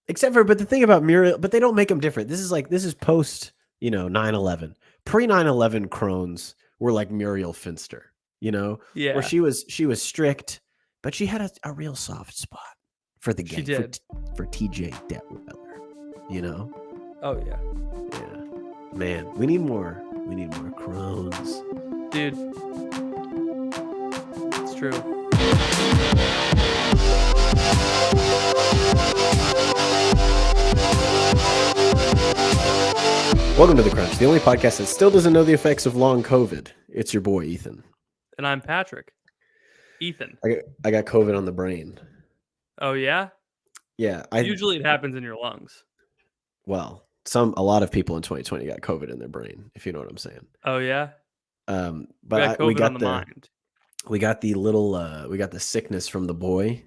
but the thing about Muriel, but they don't make them different. This is post, 9/11. Pre 9/11 Crohn's were like Muriel Finster, where Yeah, she was strict, but she had a real soft spot for the she game, did. for TJ Detweiler. Oh yeah, Yeah, man, we need more Crohn's. dude, it's true. Welcome to The Crunch, the only podcast that still doesn't know the effects of long COVID. It's your boy, Ethan. And I'm Patrick. Ethan. I got COVID on the brain. Oh yeah? Yeah. Usually it happens in your lungs. Well, a lot of people in 2020 got COVID in their brain, if you know what I'm saying. Oh yeah? But we got COVID on the mind. We got the sickness from the boy.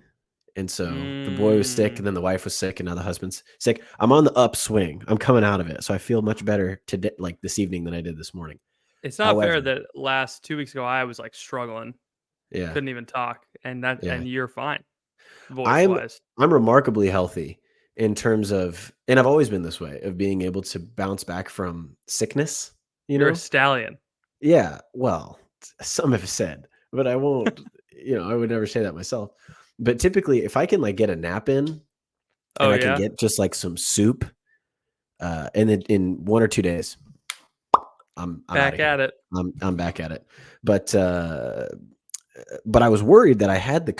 And so the boy was sick, and then the wife was sick, and now the husband's sick. I'm on the upswing. I'm coming out of it. So I feel much better today, like this evening, than I did this morning. It's not fair that last 2 weeks ago I was like struggling. Yeah. Couldn't even talk. And you're fine. I'm remarkably healthy in terms of, and I've always been this way, of being able to bounce back from sickness. You're a stallion. Yeah. Well, some have said, but I won't, I would never say that myself. But typically, if I can like get a nap in, and I can get just like some soup, and then in 1 or 2 days, I'm back at it. I'm back at it. But I was worried that I had the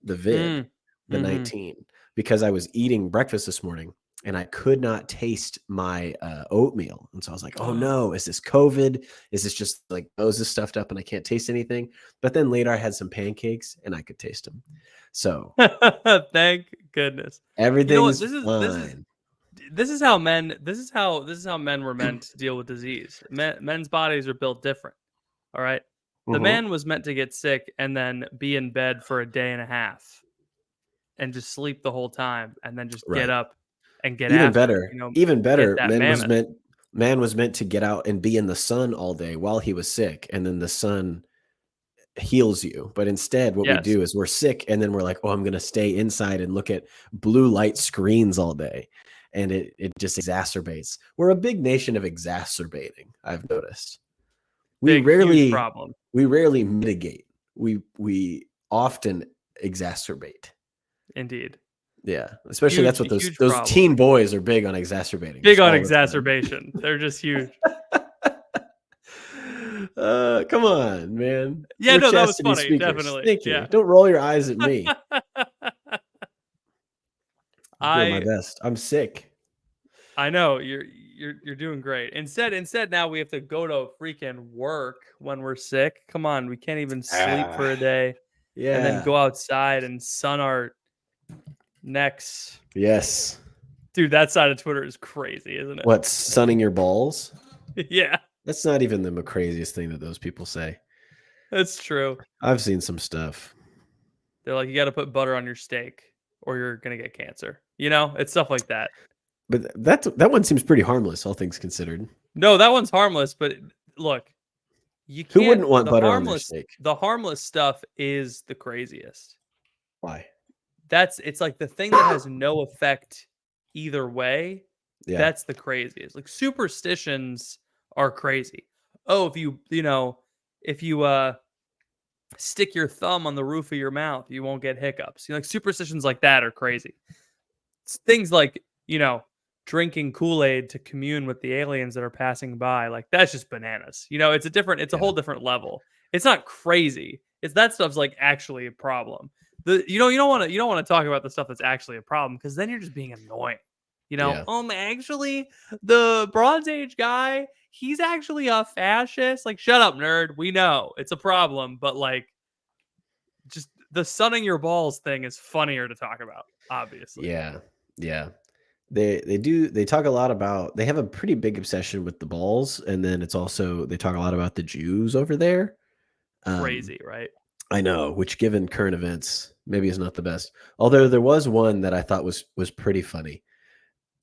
vid, the 19, because I was eating breakfast this morning and I could not taste my oatmeal. And so I was like, oh no, is this COVID? Is this just like nose is stuffed up and I can't taste anything? But then later I had some pancakes and I could taste them. So thank goodness. Everything's fine. This is how men were meant to deal with disease. Men's bodies are built different. All right. The man was meant to get sick and then be in bed for a day and a half and just sleep the whole time and then just get up and get even after better. it, even better. Man was meant to get out and be in the sun all day while he was sick, and then the sun heals you. But instead, what we do is we're sick, and then we're like, oh, I'm going to stay inside and look at blue light screens all day. And it just exacerbates. We're a big nation of exacerbating, I've noticed. We rarely mitigate. We often exacerbate. Indeed. Yeah, especially that's what those teen boys are big on exacerbating. Big on exacerbation. They're just huge. Come on, man. Yeah, no, that was funny. Speakers. Definitely. Thank you. Yeah. Don't roll your eyes at me. I'm doing my best. I'm sick. I know you're doing great. Instead, now we have to go to freaking work when we're sick. Come on, we can't even sleep for a day. Yeah, and then go outside and sun our necks. Yes, dude, that side of Twitter is crazy, isn't it? What, sunning your balls? Yeah, that's not even the craziest thing that those people say. That's true. I've seen some stuff. They're like, you got to put butter on your steak or you're gonna get cancer. It's stuff like that. But that one seems pretty harmless, all things considered. No, that one's harmless. But look, you can't. Who wouldn't want butter on their steak? The harmless stuff is the craziest. Why? It's like the thing that has no effect either way. Yeah. That's the craziest. Like superstitions are crazy. Oh, if you stick your thumb on the roof of your mouth, you won't get hiccups. Like superstitions like that are crazy. It's things like, drinking Kool-Aid to commune with the aliens that are passing by. Like that's just bananas. It's a whole different level. It's not crazy. It's that stuff's like actually a problem. You don't want to talk about the stuff that's actually a problem because then you're just being annoying. Actually, the Bronze Age guy, he's actually a fascist. Like, shut up, nerd. We know it's a problem, but like, just the sunning your balls thing is funnier to talk about. Obviously, yeah. They talk a lot about. They have a pretty big obsession with the balls, and then it's also they talk a lot about the Jews over there. Crazy, right? I know, which given current events, maybe is not the best. Although there was one that I thought was pretty funny.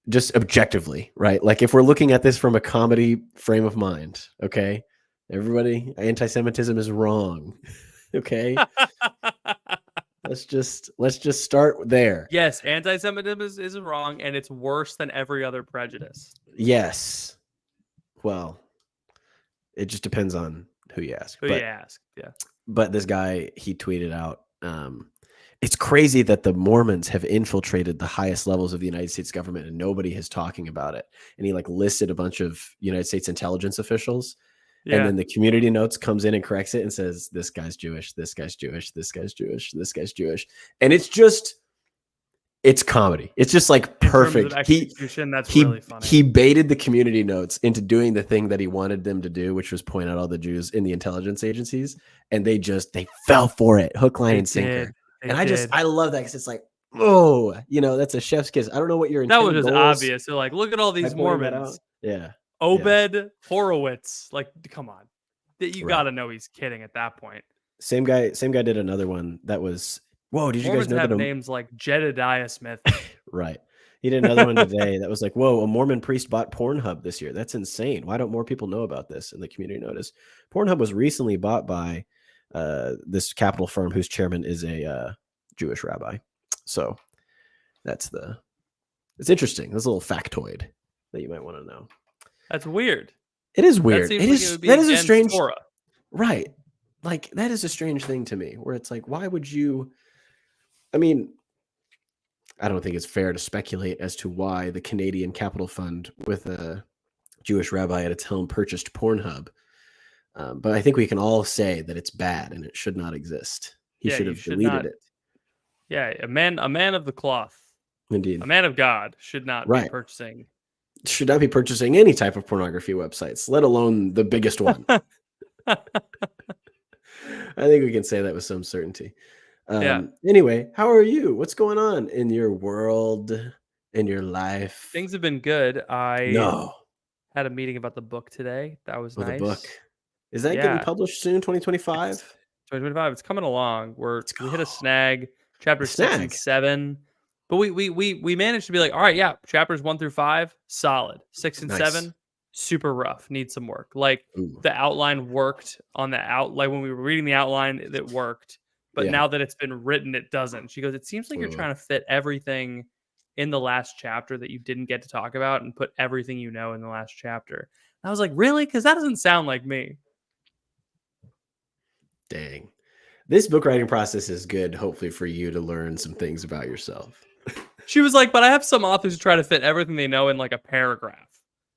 Just objectively, right? Like if we're looking at this from a comedy frame of mind, okay? Everybody, anti-Semitism is wrong, okay? Let's just start there. Yes, anti-Semitism is wrong, and it's worse than every other prejudice. Yes. Well, it just depends on who you ask. Yeah. But this guy, he tweeted out, it's crazy that the Mormons have infiltrated the highest levels of the United States government and nobody is talking about it. And he like listed a bunch of United States intelligence officials. Yeah. And then the community notes comes in and corrects it and says, this guy's Jewish, this guy's Jewish, this guy's Jewish, this guy's Jewish. And it's comedy. It's just like perfect. Really funny. He baited the community notes into doing the thing that he wanted them to do, which was point out all the Jews in the intelligence agencies. And they fell for it, hook, line, and sinker. I love that because it's like, oh, that's a chef's kiss. I don't know what your that was just obvious. They're like, look at all these Mormons. Yeah. Obed Horowitz. Like, come on. You got to know he's kidding at that point. Same guy did another one that was, whoa, did you Mormons guys know have that names like Jedediah Smith? Right. He did another one today that was like, whoa, a Mormon priest bought Pornhub this year. That's insane. Why don't more people know about this? And the community notice. Pornhub was recently bought by this capital firm whose chairman is a Jewish rabbi. So it's interesting. That's a little factoid that you might want to know. That's weird. It is weird. That is a strange Torah. Right. Like that is a strange thing to me where it's like, why would you, I mean, I don't think it's fair to speculate as to why the Canadian Capital Fund with a Jewish rabbi at its helm purchased Pornhub. But I think we can all say that it's bad and it should not exist. He should have deleted it. Yeah, a man of the cloth. Indeed. A man of God should not be purchasing. Should not be purchasing any type of pornography websites, let alone the biggest one. I think we can say that with some certainty. Anyway, how are you? What's going on in your world, in your life? Things have been good. I had a meeting about the book today. That was nice. The book. Is that getting published soon, 2025? 2025. It's coming along. We hit a snag, chapter 6 and 7. But we managed to be like, all right, chapters 1 through 5, solid. 6 and 7, super rough, need some work. Like the outline worked on the like when we were reading the outline, it worked. But now that it's been written, it doesn't. She goes, it seems like you're trying to fit everything in the last chapter that you didn't get to talk about and put everything you know in the last chapter. And I was like, really? Because that doesn't sound like me. Dang. This book writing process is good, hopefully, for you to learn some things about yourself. She was like, but I have some authors who try to fit everything they know in like a paragraph.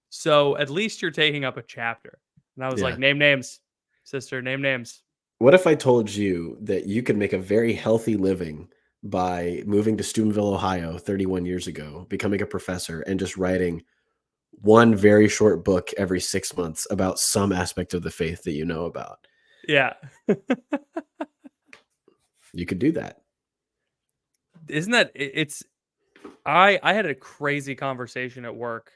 So at least you're taking up a chapter. And I was like, name names, sister, name names. What if I told you that you could make a very healthy living by moving to Steubenville, Ohio 31 years ago, becoming a professor, and just writing one very short book every 6 months about some aspect of the faith that you know about? Yeah. You could do that. Isn't that I had a crazy conversation at work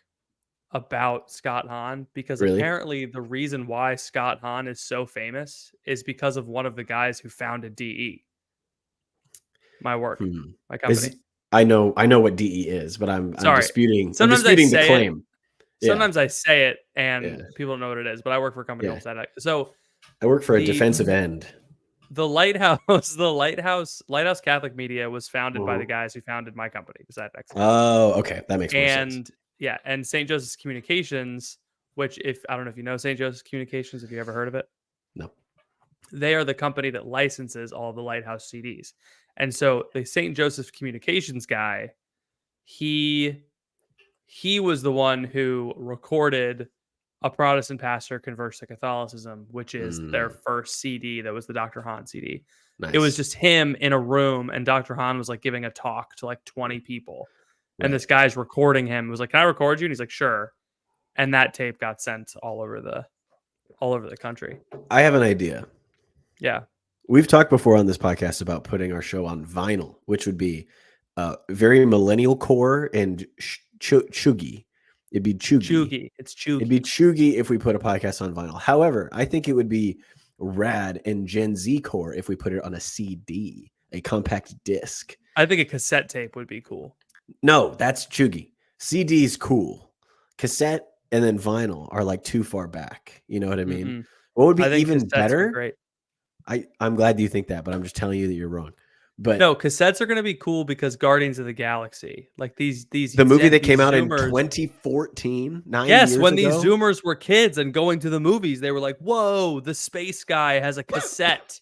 about Scott Hahn because apparently the reason why Scott Hahn is so famous is because of one of the guys who founded DE. My work, my company. I know what DE is, but I'm disputing the claim. Sometimes I say it and people don't know what it is, but I work for a company called that. So I work for a defensive end. The Lighthouse Catholic Media was founded by the guys who founded my company. Oh, okay. That makes more sense. Yeah, and St. Joseph's Communications, which I don't know if you know St. Joseph's Communications, have you ever heard of it? No. They are the company that licenses all the Lighthouse CDs. And so the St. Joseph's Communications guy, he was the one who recorded A Protestant Pastor Converts to Catholicism, which is their first CD. That was the Dr. Hahn CD. Nice. It was just him in a room, and Dr. Hahn was like giving a talk to like 20 people. Right. And this guy's recording him. It was like, "Can I record you?" And he's like, "Sure." And that tape got sent all over the country. I have an idea. Yeah. We've talked before on this podcast about putting our show on vinyl, which would be very millennial core and chuggy. It'd be chuggy. It's chuggy. It'd be chuggy if we put a podcast on vinyl. However, I think it would be rad and Gen Z core if we put it on a CD, a compact disc. I think a cassette tape would be cool. No, that's chuggy. CD's cool. Cassette and then vinyl are like too far back. You know what I mean? Mm-hmm. What would be even better? Great. I'm glad you think that, but I'm just telling you that you're wrong. But no, cassettes are gonna be cool because Guardians of the Galaxy, like these the movie that came these out in Zoomers. 2014, 9 Yes, years when these ago. Zoomers were kids and going to the movies, they were like, "Whoa, the space guy has a cassette."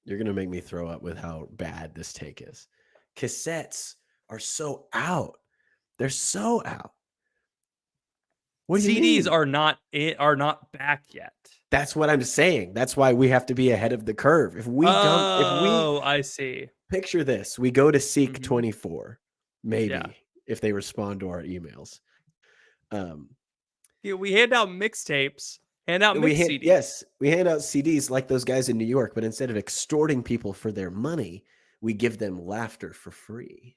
You're gonna make me throw up with how bad this take is. Cassettes are so out. They're so out. What do you CDs mean? are not back yet. That's what I'm saying. That's why we have to be ahead of the curve. If we Oh, I see. picture this, we go to Mhm. Seek 24, maybe Yeah. if they respond to our emails. Yeah, we hand out mixtapes, hand out mix CDs. Yes, we hand out CDs like those guys in New York, but instead of extorting people for their money, we give them laughter for free.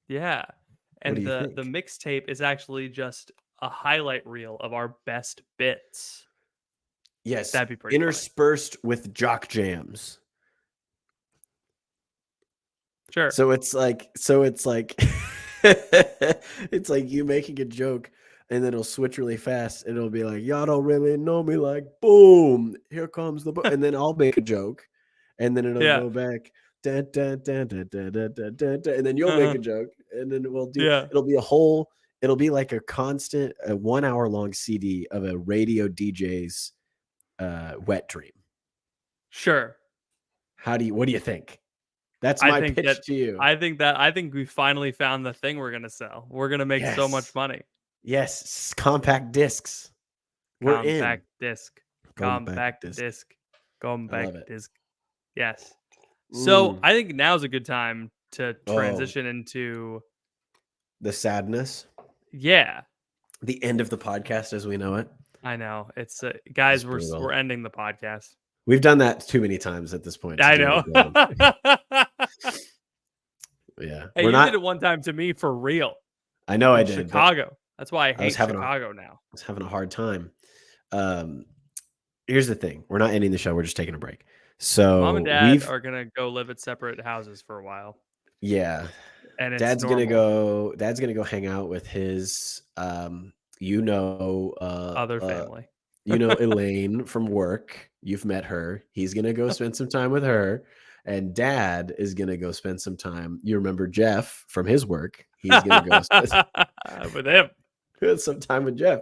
Yeah. What do And you the think? mixtape is actually just a highlight reel of our best bits. Yes, That'd be pretty funny. interspersed with jock jams. Sure. So it's like it's like you making a joke and then it'll switch really fast and it'll be like, y'all don't really know me, like boom, here comes the and then I'll make a joke and then it'll Yeah. go back dun, dun, dun, dun, dun, dun, dun, dun, dun, and then you'll make a joke and then Yeah. it'll be like a constant 1 hour long CD of a radio DJ's wet dream. Sure. What do you think? That's my pitch to you. I think we finally found the thing we're gonna sell. We're gonna make so much money. Yes, compact discs. We're in. Compact disc. Compact disc. Compact disc. Yes. So I think now's a good time to transition into the sadness. Yeah. The end of the podcast as we know it. I know. It's guys, we're ending the podcast. We've done that too many times at this point. I know. Yeah. Hey, you did it one time to me for real. I know I did. Chicago. That's why I hate Chicago now. I was having a hard time. Here's the thing. We're not ending the show. We're just taking a break. So Mom and Dad are going to go live at separate houses for a while. Yeah. And Dad's going to go hang out with his, other family. Elaine from work. You've met her. He's going to go spend some time with her. And Dad is going to go spend some time. You remember Jeff from his work. He's going to go spend with him. Some time with Jeff.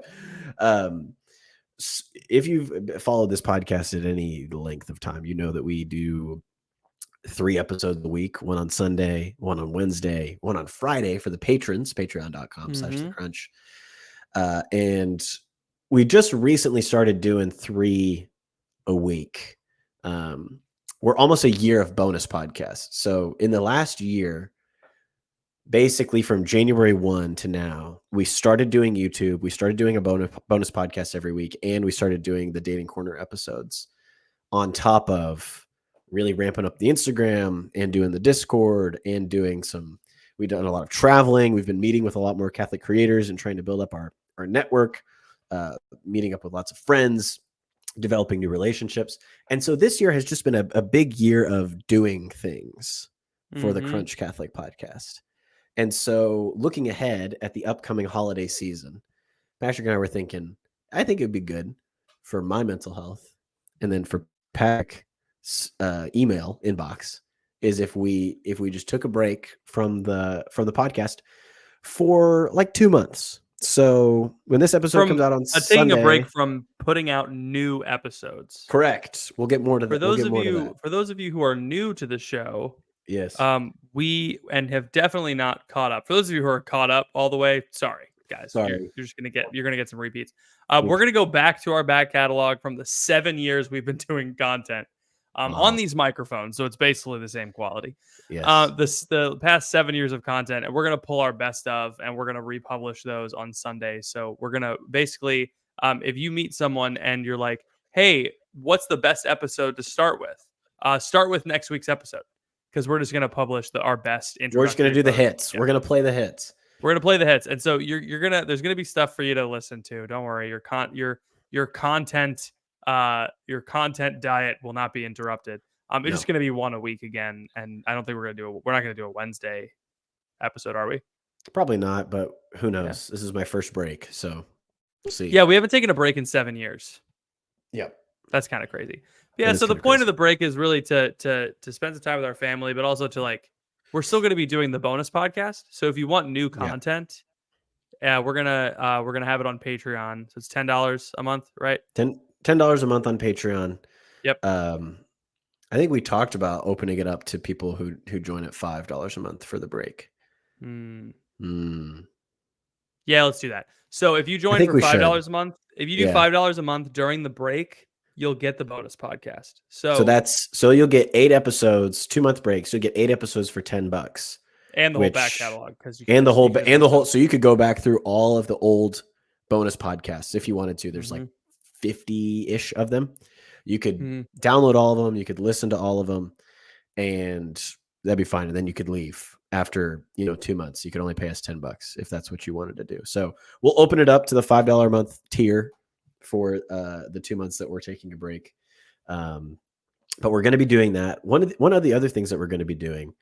If you've followed this podcast at any length of time, you know that we do 3 episodes a week, one on Sunday, one on Wednesday, one on Friday for the patrons, patreon.com/thecrunch. And we just recently started doing 3 a week. We're almost a year of bonus podcasts. So in the last year, basically from January 1 to now, we started doing YouTube. We started doing a bonus podcast every week, and we started doing the Dating Corner episodes on top of really ramping up the Instagram and doing the Discord and we've done a lot of traveling. We've been meeting with a lot more Catholic creators and trying to build up our network, meeting up with lots of friends, developing new relationships. And so this year has just been a big year of doing things for the Crunch Catholic podcast. And so looking ahead at the upcoming holiday season, Patrick and I were thinking, I think it'd be good for my mental health and then for Patrick's email inbox is if we just took a break from the podcast for like 2 months. So when this episode comes out on Sunday, taking a break from putting out new episodes. Correct. We'll get more to that. For those of you who are new to the show, yes. We have definitely not caught up. For those of you who are caught up all the way, sorry guys. Sorry. You're gonna get some repeats. We're gonna go back to our back catalog from the 7 years we've been doing content on these microphones. So it's basically the same quality. Yes. The past 7 years of content, and we're gonna pull our best of, and we're gonna republish those on Sunday. So we're gonna basically, if you meet someone and you're like, hey, what's the best episode to start with? Start with next week's episode. Because we're just going to publish our best introductory. We're just going to do the hits. Yeah. We're going to play the hits. We're going to play the hits. And so there's going to be stuff for you to listen to. Don't worry. Your content diet will not be interrupted. It's just going to be one a week again. And I don't think we're not going to do a Wednesday episode, are we? Probably not, but who knows? Yeah. This is my first break. So we'll see. Yeah. We haven't taken a break in 7 years. Yep. That's kind of crazy. Yeah, so the point of the break is really to spend some time with our family, but also to like we're still going to be doing the bonus podcast. So if you want new content, we're gonna have it on Patreon. So it's $10 a month, right? $10 a month on Patreon. Yep. I think we talked about opening it up to people who join at $5 a month for the break. Yeah, let's do that. So if you join for $5 a month, if you do $5 a month during the break, you'll get the bonus podcast. So you'll get 8 episodes, 2-month breaks. You'll get 8 episodes for $10. And the whole back catalog, so you could go back through all of the old bonus podcasts if you wanted to. There's like 50-ish of them. You could download all of them. You could listen to all of them, and that'd be fine. And then you could leave after 2 months. You could only pay us $10 if that's what you wanted to do. So we'll open it up to the $5 a month tier for the 2 months that we're taking a break. But we're going to be doing that. One of the other things that we're going to be doing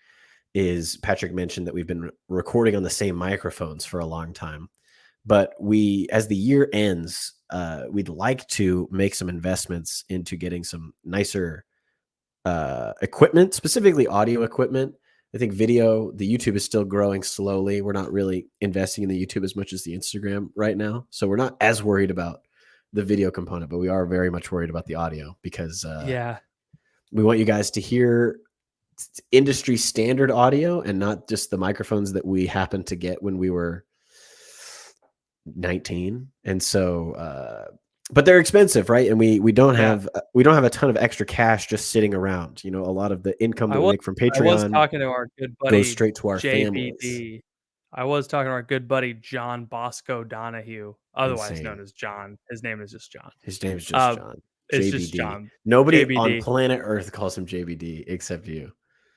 is, Patrick mentioned that we've been recording on the same microphones for a long time, but as the year ends, we'd like to make some investments into getting some nicer equipment, specifically audio equipment. I think the YouTube is still growing slowly. We're not really investing in the YouTube as much as the Instagram right now. So we're not as worried about the video component, but we are very much worried about the audio because we want you guys to hear industry standard audio and not just the microphones that we happened to get when we were 19. And so but they're expensive, right? And we don't have a ton of extra cash just sitting around. A lot of the income that we make from Patreon, I was talking to our good buddy, goes straight to our families. I was talking to our good buddy John Bosco Donahue, otherwise known as John. His name is just John. John. It's JBD. just John. Nobody JBD. on planet Earth calls him JBD except you.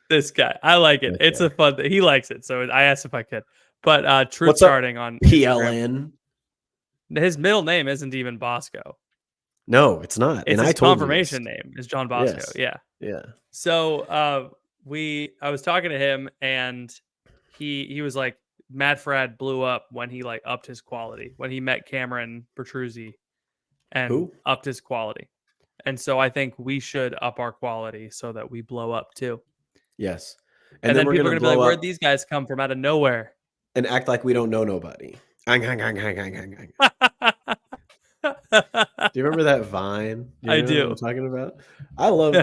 This guy. I like it. It's a fun thing. He likes it. So I asked if I could. But Truth Charting on PLN. Instagram, his middle name isn't even Bosco. No, it's not. It's his confirmation name is John Bosco. Yes. Yeah. So I was talking to him, and he was like, Matt Fradd blew up when he upped his quality, when he met Cameron Bertruzzi and upped his quality. And so I think we should up our quality so that we blow up too. Yes. And then people are going to be like, where'd these guys come from out of nowhere? And act like we don't know nobody. Do you remember that Vine? I do. What I'm talking about?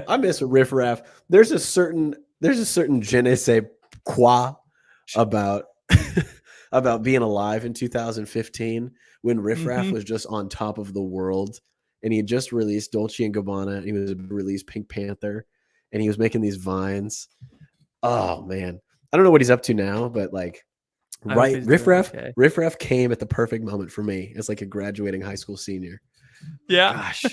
I miss Riff Raff. There's a certain je ne sais quoi about being alive in 2015 when Riff Raff was just on top of the world, and he had just released Dolce & Gabbana, and he was released Pink Panther, and he was making these vines. Oh man, I don't know what he's up to now, but Riff Raff came at the perfect moment for me as like a graduating high school senior. Yeah. Gosh,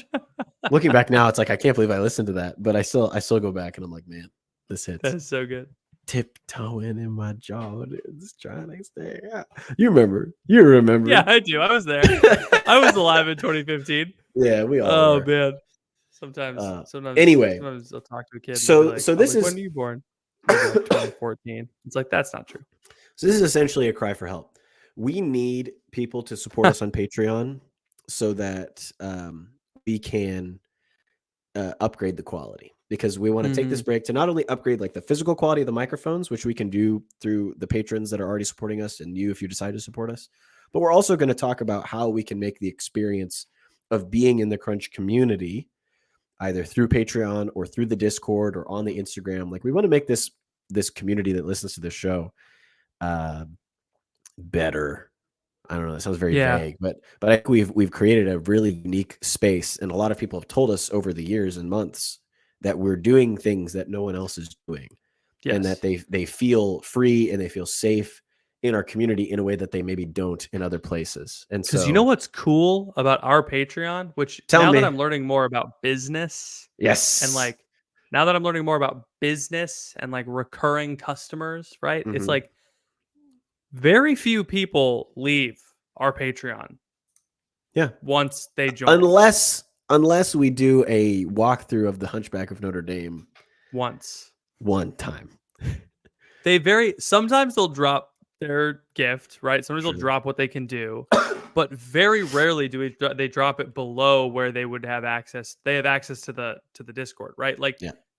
looking back now, it's like I can't believe I listened to that, but I still go back and I'm like, man, this hits. That is so good. Tiptoeing in my Jordans, trying to stay out. You remember? Yeah, I do. I was there. I was alive in 2015. Yeah, we all. Oh were. Man. Sometimes. Anyway, sometimes I'll talk to a kid. So this is when were you born? 2014. It's like that's not true. So this is essentially a cry for help. We need people to support us on Patreon so that we can upgrade the quality, because we want to take this break to not only upgrade the physical quality of the microphones, which we can do through the patrons that are already supporting us and you if you decide to support us, but we're also going to talk about how we can make the experience of being in the Crunch community, either through Patreon or through the Discord or on the Instagram. We want to make this community that listens to this show better. I don't know. That sounds very vague, but I think we've created a really unique space, and a lot of people have told us over the years and months that we're doing things that no one else is doing, and that they feel free and they feel safe in our community in a way that they maybe don't in other places. And so, you know what's cool about our Patreon, which that I'm learning more about business, and now that I'm learning more about business and recurring customers, right? It's very few people leave our Patreon. Yeah. Once they join. Unless we do a walkthrough of the Hunchback of Notre Dame. One time. Sometimes they'll drop their gift, right? Sometimes they'll drop what they can do, but very rarely do they drop it below where they would have access. They have access to the Discord, right?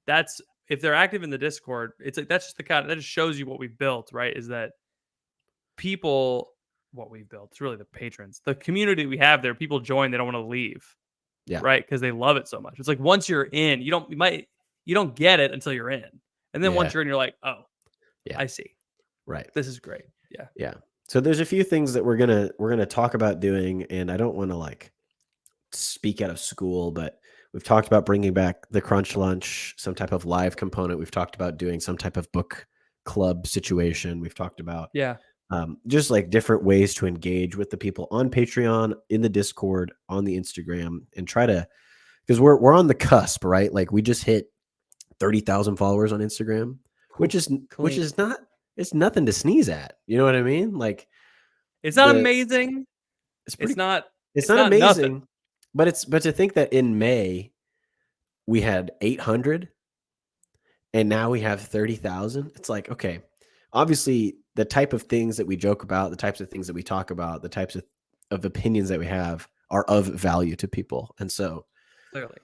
That's if they're active in the Discord, it's like that's just the kind of, that just shows you what we've built, right? Is that people, what we've built, it's really the patrons, the community we have there, people join, they don't want to leave. Yeah. Right. Because they love it so much. It's like once you're in, you don't get it until you're in. And then once you're in, you're like, oh, yeah, I see. Right. This is great. Yeah. Yeah. So there's a few things that we're gonna talk about doing, and I don't want to like speak out of school, but we've talked about bringing back the Crunch Lunch, some type of live component. We've talked about doing some type of book club situation. We've talked about just like different ways to engage with the people on Patreon, in the Discord, on the Instagram, and try to, because we're on the cusp, right? Like we just hit 30,000 followers on Instagram, which is not, it's nothing to sneeze at. You know what I mean? Like it's not amazing. It's not amazing, nothing. but to think that in May we had 800 and now we have 30,000. It's like, okay, obviously the type of things that we joke about, the types of things that we talk about, the types of opinions that we have are of value to people. And so clearly,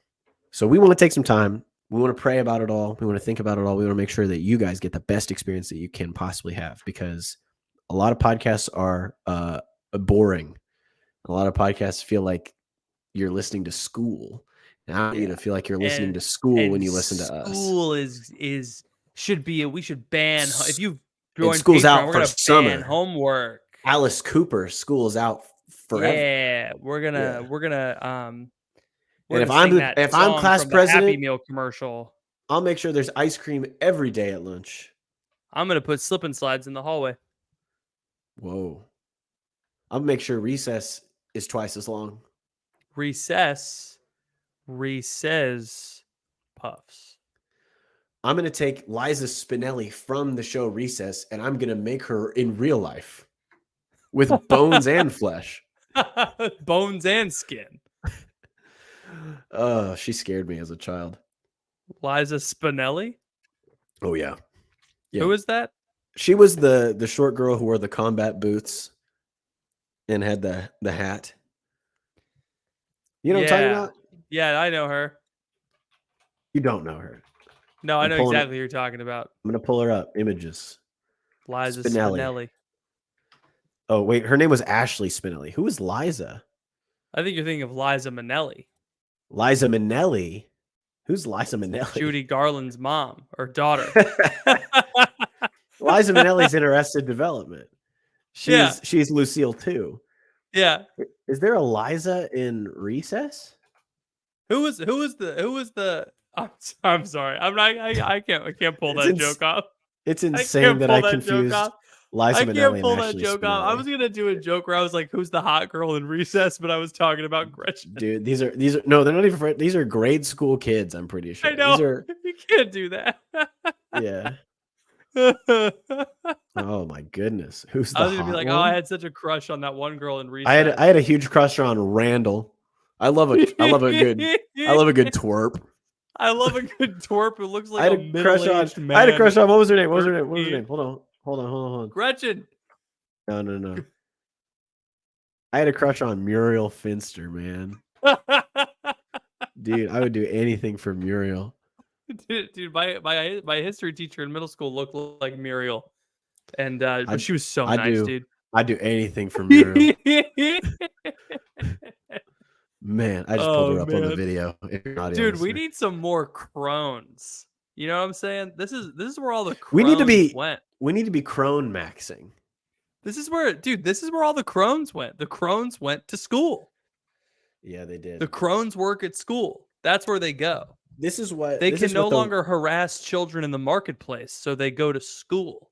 so we want to take some time. We want to pray about it all. We want to think about it all. We want to make sure that you guys get the best experience that you can possibly have, because a lot of podcasts are boring. A lot of podcasts feel like you're listening to school. And I want you to feel like you're listening to school when you listen to us. School should be we should ban if you join school's Patreon, out we're for gonna summer. ban homework. Alice Cooper, school's out forever. Yeah, we're gonna and if I'm class president, Happy Meal commercial, I'll make sure there's ice cream every day at lunch. I'm gonna put slip and slides in the hallway. Whoa. I'll make sure recess is twice as long. Recess puffs. I'm going to take Liza Spinelli from the show Recess, and I'm going to make her in real life with bones and flesh. Bones and skin. She scared me as a child. Liza Spinelli? Oh, yeah. Who is that? She was the short girl who wore the combat boots and had the hat. You know what I'm talking about? Yeah, I know her. You don't know her. No, I know exactly who you're talking about. I'm going to pull her up. Images. Liza Spinelli. Oh, wait. Her name was Ashley Spinelli. Who is Liza? I think you're thinking of Liza Minnelli. Liza Minnelli? Who's Liza Minnelli? Judy Garland's mom or daughter. Liza Minnelli's in Arrested Development. She's Lucille too. Yeah. Is there a Liza in Recess? Who was the I'm sorry. I can't pull that joke off. It's insane that I confused Liza Minnelli. I can't pull that joke off. I was gonna do a joke where I was like, "Who's the hot girl in Recess?" But I was talking about Gretchen. Dude, these are no, they're not even. These are grade school kids. I'm pretty sure. I know. You can't do that. Yeah. Oh my goodness. Who's the I was gonna hot be like, one? I had such a crush on that one girl in Recess. I had a huge crush on Randall. I love a good twerp. I love a good twerp who looks like a middle-aged man. I had a crush on. What was her name? What was her name? Hold on. Gretchen. No. I had a crush on Muriel Finster, man. Dude, I would do anything for Muriel. Dude, my history teacher in middle school looked like Muriel, and but she was so nice, dude. I'd do anything for Muriel. Man, I just pulled her up on the video. Dude, we need some more crones. You know what I'm saying? This is where all the crones went. We need to be crone maxing. This is where all the crones went. The crones went to school. Yeah, they did. The crones work at school. That's where they go. This is what they can no longer harass children in the marketplace, so they go to school.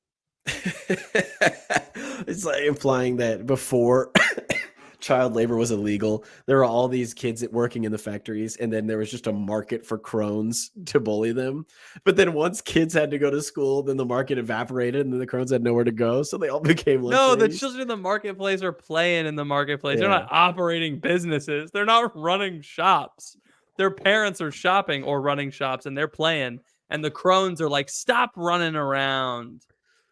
It's like implying that before child labor was illegal, there were all these kids working in the factories, and then there was just a market for crones to bully them. But then once kids had to go to school, then the market evaporated, and then the crones had nowhere to go, so they all became no. The children in the marketplace are playing in the marketplace. Yeah. They're not operating businesses. They're not running shops. Their parents are shopping or running shops, and they're playing. And the crones are like, "Stop running around.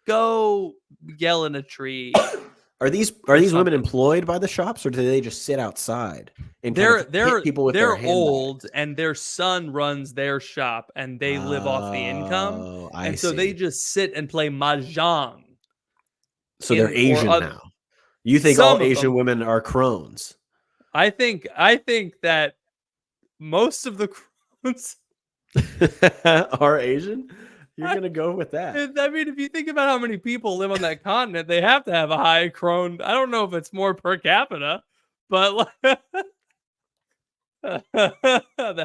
Go yell in a tree." Are these women employed by the shops, or do they just sit outside and kind of hit people with their handbags? Old, and their son runs their shop, and they live off the income, and so they just sit and play mahjong. So they're Asian now. You think all Asian women are crones? I think that most of the crones are Asian. You're gonna go with that. I mean, if you think about how many people live on that continent, they have to have a high crone. I don't know if it's more per capita, but the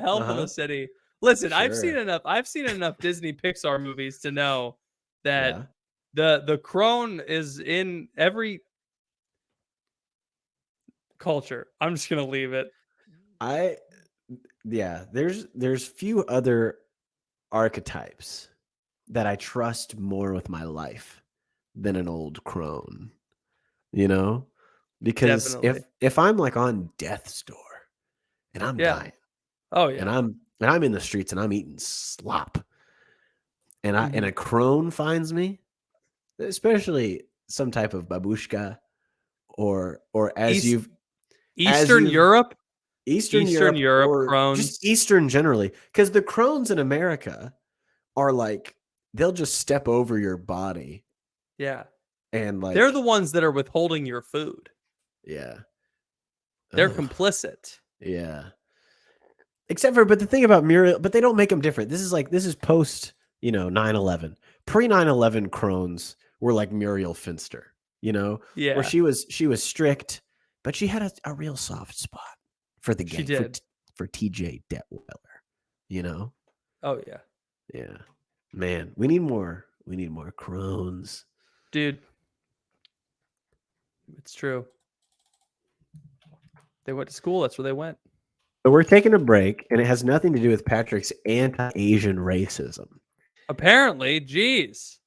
health of the city. Listen, I've seen enough Disney Pixar movies to know that the crone is in every culture. I'm just gonna leave it. There's few other archetypes that I trust more with my life than an old crone, because if I'm like on death's door and I'm dying, and I'm in the streets and I'm eating slop, and a crone finds me, especially some type of babushka, or Eastern Europe, or crones, just Eastern generally, because the crones in America are like, they'll just step over your body. Yeah. And like, they're the ones that are withholding your food. Yeah. They're complicit. Yeah. But the thing about Muriel, but they don't make them different. This is post, 9/11. Pre 9/11 crones were like Muriel Finster, where she was strict, but she had a real soft spot for the gang. She did. For TJ Detweiler, Oh yeah. Yeah. Man, we need more crones. Dude. It's true. They went to school. That's where they went. But we're taking a break, and it has nothing to do with Patrick's anti-Asian racism. Apparently, geez.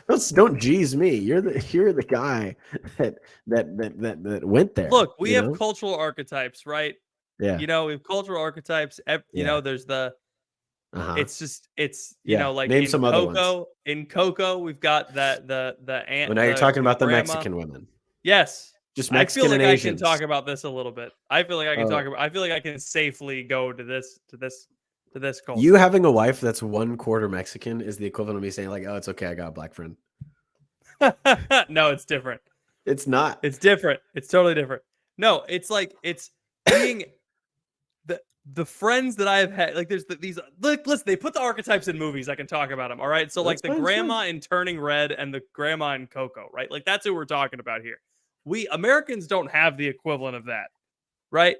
Don't geez me. You're the guy that went there. Look, we have cultural archetypes, right? Yeah. We have cultural archetypes. There's the. It's just like name in some Coco. Other ones. In Coco, we've got the aunt. Well, now you're talking about the Mexican women. Yes. Just Mexican and I Asians. can talk about this a little bit. I feel like I can safely go to this culture. You having a wife that's 1/4 Mexican is the equivalent of me saying like, "Oh, it's okay, I got a black friend." No, it's different. It's not. It's different. It's totally different. No, it's like it's being the friends that I've had. Like there's these. Listen, they put the archetypes in movies. I can talk about them. All right. So like the grandma in Turning Red and the grandma in Coco. Right. Like that's who we're talking about here. We Americans don't have the equivalent of that, right?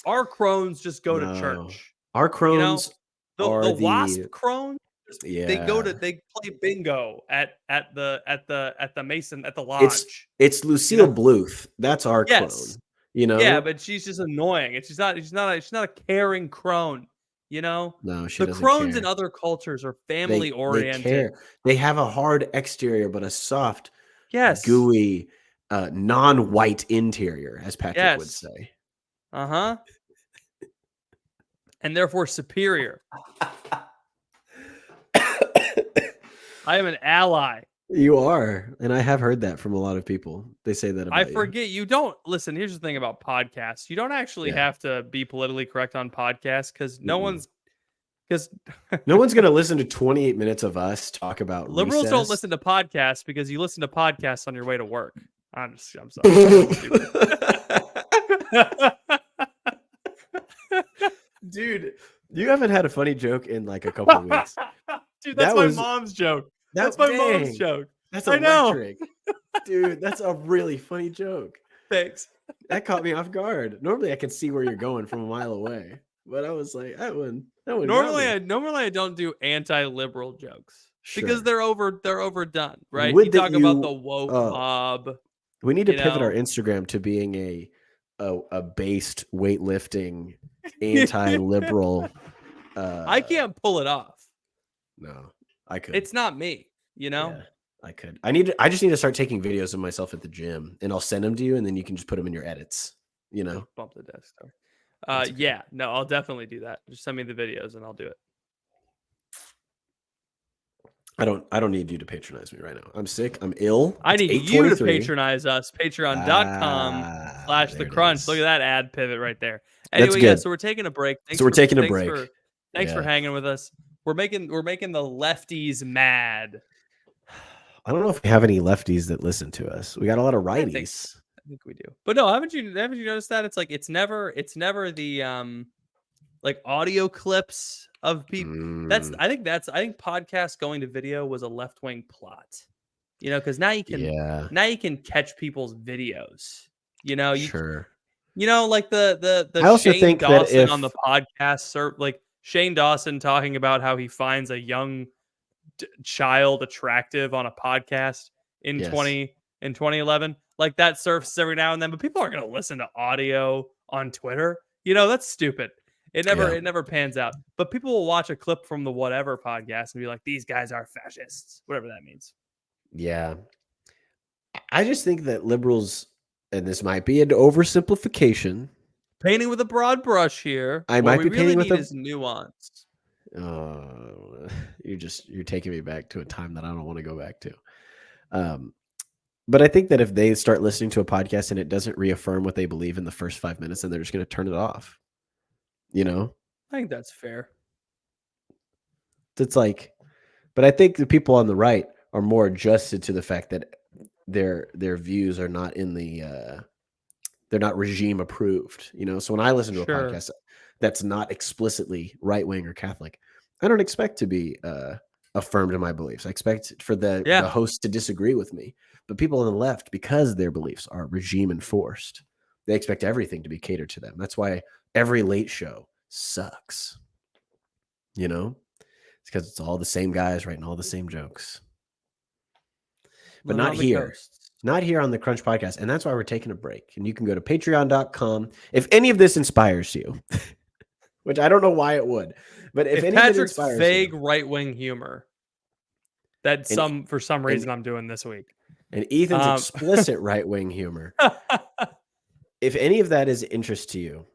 Our crones just go to church. Our crones are the wasp crones. Yeah, they play bingo at the Mason at the lodge. It's Lucille Bluth. That's our crone. Yeah, but she's just annoying. She's not a caring crone. No, she the doesn't crones care. in other cultures are family oriented. They care. They have a hard exterior, but a soft, gooey, non-white interior, as Patrick would say. And therefore superior. I am an ally. You are, and I have heard that from a lot of people. They say that about I forget you don't listen. Here's the thing about podcasts: you don't actually have to be politically correct on podcasts because no one's going to listen to 28 minutes of us talk about liberals. Recess. Don't listen to podcasts because you listen to podcasts on your way to work. I'm sorry. Dude, you haven't had a funny joke in like a couple of weeks. Dude, that's my mom's joke. That's my mom's joke. That's electric. Dude, that's a really funny joke. Thanks. That caught me off guard. Normally I can see where you're going from a mile away. But I was like, that one. Normally I don't do anti-liberal jokes because they're overdone, right? Would you talk about the woke mob. We need to pivot our Instagram to being a based weightlifting anti-liberal. I can't pull it off. No, I could. It's not me, Yeah, I could. I just need to start taking videos of myself at the gym, and I'll send them to you, and then you can just put them in your edits. Bump the desk. Yeah, no, I'll definitely do that. Just send me the videos, and I'll do it. I don't need you to patronize me right now. I'm sick. I'm ill. I It's need you to 8:23. patronize us. There Patreon.com/the it crunch. Look is. at that ad pivot right there. That's Anyway, yeah, good. so we're taking a break. So we're taking a break. Thanks for Yeah. hanging with us. We're making the lefties mad. I don't know if we have any lefties that listen to us. We got a lot of righties. I think we do. But no, haven't you noticed that? It's like it's never the like audio clips of people. I think podcast going to video was a left-wing plot. You know, because now you can catch people's videos. You know, Sure. Like the I also Shane think that Dawson on the podcast, like Shane Dawson talking about how he finds a young child attractive on a podcast in 2011, like that surfaces every now and then, but people aren't going to listen to audio on Twitter. You know, that's stupid. It never pans out. But people will watch a clip from the whatever podcast and be like, these guys are fascists, whatever that means. Yeah. I just think that liberals, and this might be an oversimplification, painting with a broad brush here. I might be painting with is nuance. You're taking me back to a time that I don't want to go back to. But I think that if they start listening to a podcast and it doesn't reaffirm what they believe in the first 5 minutes, then they're just going to turn it off. You know? I think that's fair. It's like, but I think the people on the right are more adjusted to the fact that their views are not in the they're not regime approved, you know. So when I listen to a podcast that's not explicitly right wing or Catholic, I don't expect to be affirmed in my beliefs. I expect for the host to disagree with me. But people on the left, because their beliefs are regime enforced, they expect everything to be catered to them. That's why every late show sucks. You know, it's because it's all the same guys writing all the same jokes. But not here. Not here on the Crunch Podcast. And that's why we're taking a break. And you can go to patreon.com. If any of this inspires you, which I don't know why it would, but if any Patrick's of it inspires vague you, right-wing humor, that for some reason I'm doing this week. And Ethan's explicit right-wing humor. If any of that is interest to you,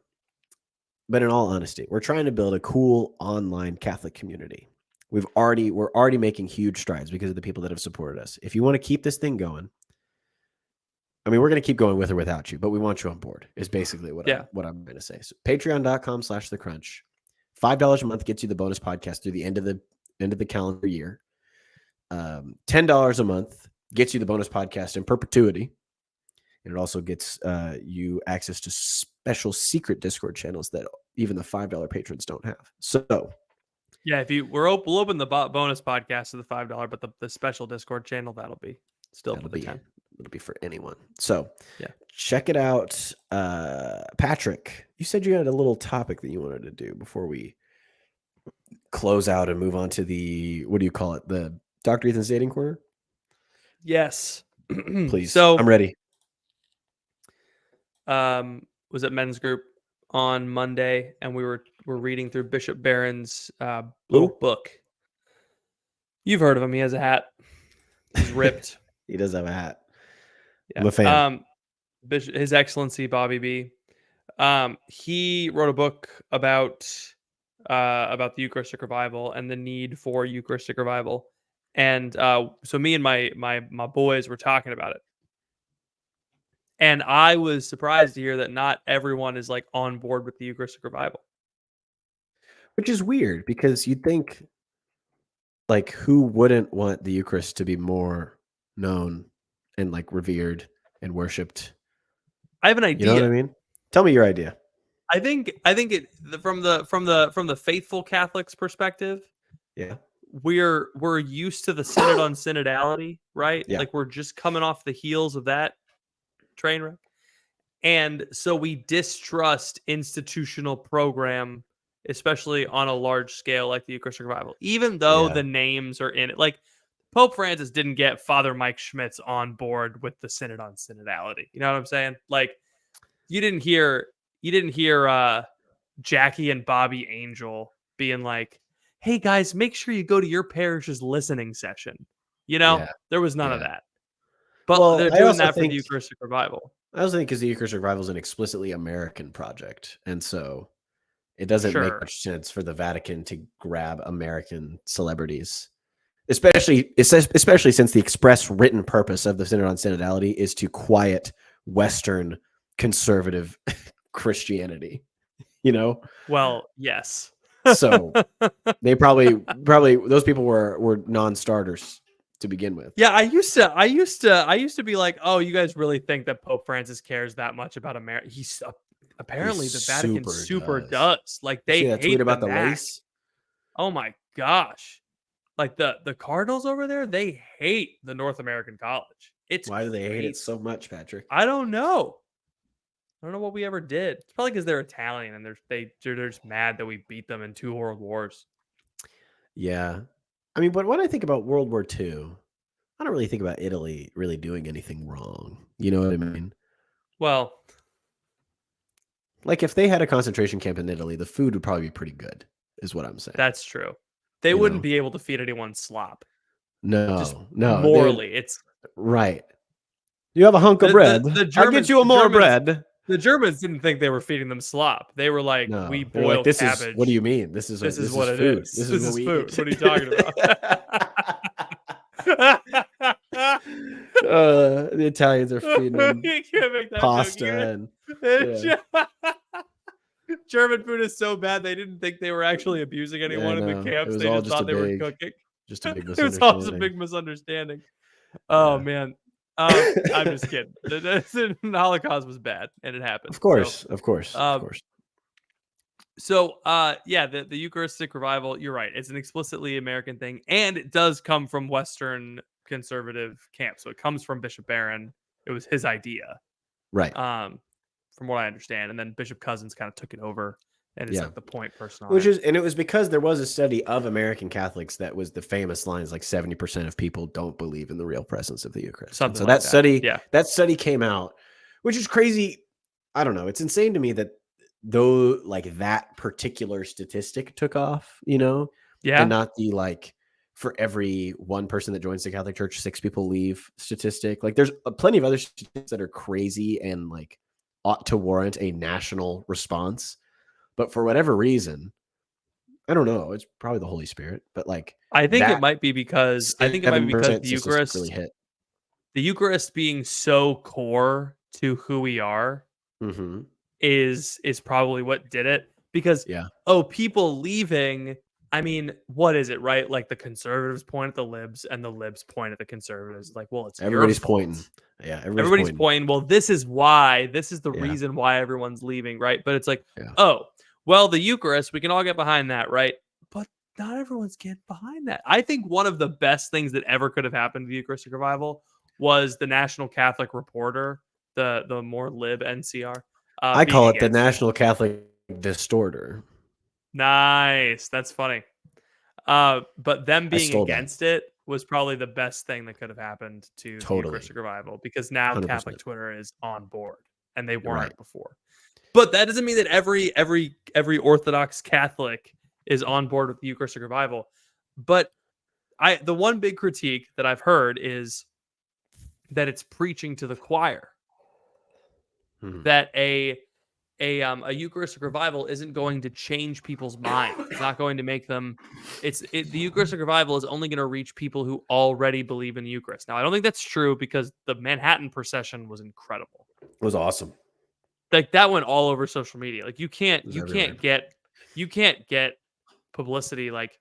but in all honesty, we're trying to build a cool online Catholic community. We're already making huge strides because of the people that have supported us. If you want to keep this thing going, I mean, we're going to keep going with or without you, but we want you on board is basically what I'm going to say. So patreon.com/thecrunch. $5 a month gets you the bonus podcast through the end of the calendar year. $10 a month gets you the bonus podcast in perpetuity. And it also gets you access to special secret Discord channels that even the $5 patrons don't have. So yeah, we'll open the bonus podcast to the $5, but the special Discord channel, that'll be still for the 10. It'll be for anyone. So check it out. Patrick, you said you had a little topic that you wanted to do before we close out and move on to the, what do you call it? The Dr. Ethan's Dating Corner? Yes. Please. So I'm ready. Was at men's group on Monday, and we're reading through Bishop Barron's little book. You've heard of him. He has a hat. He's ripped. He does have a hat. Yeah. I'm a fan. His Excellency Bobby B. He wrote a book about the Eucharistic revival and the need for Eucharistic revival. And so me and my boys were talking about it. And I was surprised to hear that not everyone is like on board with the Eucharistic revival. Which is weird because you'd think, like, who wouldn't want the Eucharist to be more known and like revered and worshipped? I have an idea. You know what I mean? Tell me your idea. I think it from the faithful Catholics perspective. Yeah. We're used to the synod on synodality, right? Yeah. Like we're just coming off the heels of that train wreck. And so we distrust institutional program, especially on a large scale like the Eucharistic revival, even though the names are in it. Like Pope Francis didn't get Father Mike Schmitz on board with the synod on synodality. You know what I'm saying? Like you didn't hear Jackie and Bobby Angel being like, hey guys, make sure you go to your parish's listening session. You know, there was none of that. But they're doing that for the Eucharistic revival. I also think because the Eucharistic revival is an explicitly American project. And so it doesn't make much sense for the Vatican to grab American celebrities especially since the express written purpose of the Synod on Synodality is to quiet Western conservative Christianity, you know? Well, yes. So they probably those people were non-starters to begin with. Yeah, I used to be like, oh, you guys really think that Pope Francis cares that much about America? He's apparently the Vatican super does. Like they see that tweet hate about the the MAC. lace? Oh my gosh. Like the Cardinals over there, they hate the North American College. It's Why do they hate crazy. it so much, Patrick? I don't know. I don't know what we ever did. It's probably because they're Italian and they're just mad that we beat them in 2 world wars. Yeah. I mean, but when I think about World War II, I don't really think about Italy really doing anything wrong. You know what I mean? Well, like if they had a concentration camp in Italy, the food would probably be pretty good, is what I'm saying. That's true. They wouldn't be able to feed anyone slop. No. Morally, it's right. You have a hunk of bread. I'll get you more bread. The Germans didn't think they were feeding them slop. They were like, we boiled cabbage. What do you mean? This is what it food. is. This is food. What are you talking about? The Italians are feeding them pasta German food is so bad they didn't think they were actually abusing anyone in the camps. They just thought they were cooking. Just a big misunderstanding. It was all just a big misunderstanding. Oh man. I'm just kidding. The Holocaust was bad and it happened. Of course. So yeah, the Eucharistic revival, you're right. It's an explicitly American thing, and it does come from Western conservative camp. So it comes from Bishop Barron. It was his idea. Right. From what I understand. And then Bishop Cousins kind of took it over and it's like the point person. And it was because there was a study of American Catholics that was the famous lines like 70% of people don't believe in the real presence of the Eucharist. So that study came out, which is crazy. I don't know. It's insane to me that though like that particular statistic took off, you know? Yeah. And not the like for every one person that joins the Catholic Church, 6 people leave statistic. Like there's plenty of other statistics that are crazy and like ought to warrant a national response. But for whatever reason, I don't know. It's probably the Holy Spirit, but like I think it might be because the Eucharist really hit. The Eucharist being so core to who we are is probably what did it. Because people leaving. I mean, what is it, right? Like the conservatives point at the libs and the libs point at the conservatives. Like, well, it's everybody's pointing. Yeah, everybody's pointing. Well, this is why. This is the reason why everyone's leaving, right? But it's like, oh, well, the Eucharist, we can all get behind that, right? But not everyone's getting behind that. I think one of the best things that ever could have happened to the Eucharistic revival was the National Catholic Reporter, the more lib NCR. I call it the National Catholic Distorter. Nice. That's funny. But them being against it was probably the best thing that could have happened to the Eucharistic revival, because now 100%. Catholic Twitter is on board and they weren't before. But that doesn't mean that every Orthodox Catholic is on board with the Eucharistic revival. But the one big critique that I've heard is that it's preaching to the choir. That a Eucharistic revival isn't going to change people's minds. It's not going to make them. The Eucharistic revival is only going to reach people who already believe in the Eucharist. Now, I don't think that's true because the Manhattan procession was incredible. It was awesome. Like that went all over social media. Like you can't get publicity like